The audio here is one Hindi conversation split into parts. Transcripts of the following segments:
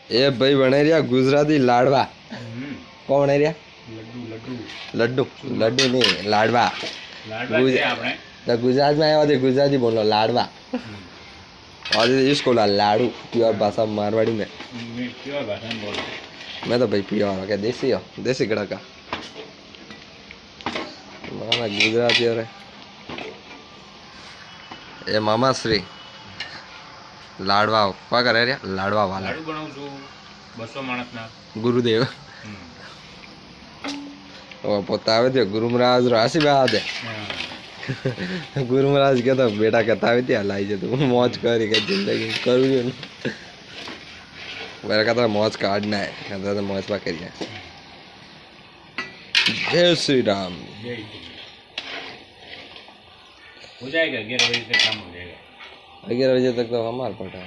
એ ભાઈ બને રહ્યા ગુજરાતી લાડવા કોણ બને રહ્યા લડ્ડુ લડ્ડુ નહીં લાડવા तो गुजरात में आया थे गुजराती बोलो लाडवा और इसको लाडू प्योर भाषा मारवाड़ी में प्योर भाषा में बोलो मैं तो भाई प्योर क्या देसी हो देसी कड़ा का मामा गुजराती हो ये मामा श्री लाडवा क्या करे रे लाडवा वाला लाडू बनाऊं छू 200 माणस ना गुरुदेव ओ पोता आवे थे गुरु महाराज राशि बहा दे गुरु महाराज कहता बेटा कहता आवे थे लाई जे तू मौज करी के जिंदगी करू जो मेरा कहता मौज काटना है कहता तो मौज पा करिए जय श्री राम हो जाएगा 11 बजे तक काम हो जाएगा 11 बजे तक तो हमार पटा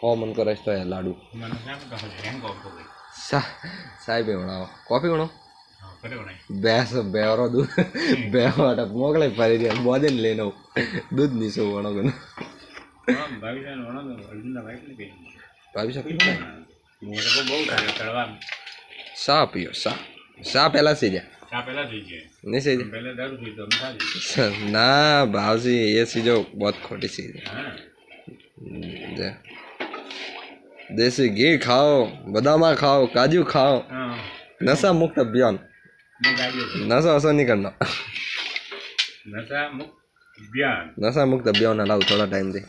हो मन को रस्तो है लाडू मन शाम का हैंग ऑफ हो गई साहेब बनाओ कॉफी बनाओ हां करे बनाई બેસ બેરો દૂધ બેવાટા મોકલે ફરી રહ્યા બોદે લેનો દૂધ નીસો વણો हां भाभी जान वणो अर्जुन ना वाइफ ने कही ભાભી સાહેબ मोरे को बहुत सारे तड़वा सा पियो सा सा पहला से जा चा पहला થઈ છે नहीं से पहले दारू पी तो मिठा जी ना भावजी ये चीजों बहुत खोटी चीज है हां देसी घी खाओ बादाम खाओ काजू खाओ हां नशा मुक्त अभियान नशा वसा नहीं करना नशा मुक्त अभियान नशा मुक्त अभियान लाओ थोड़ा टाइम दे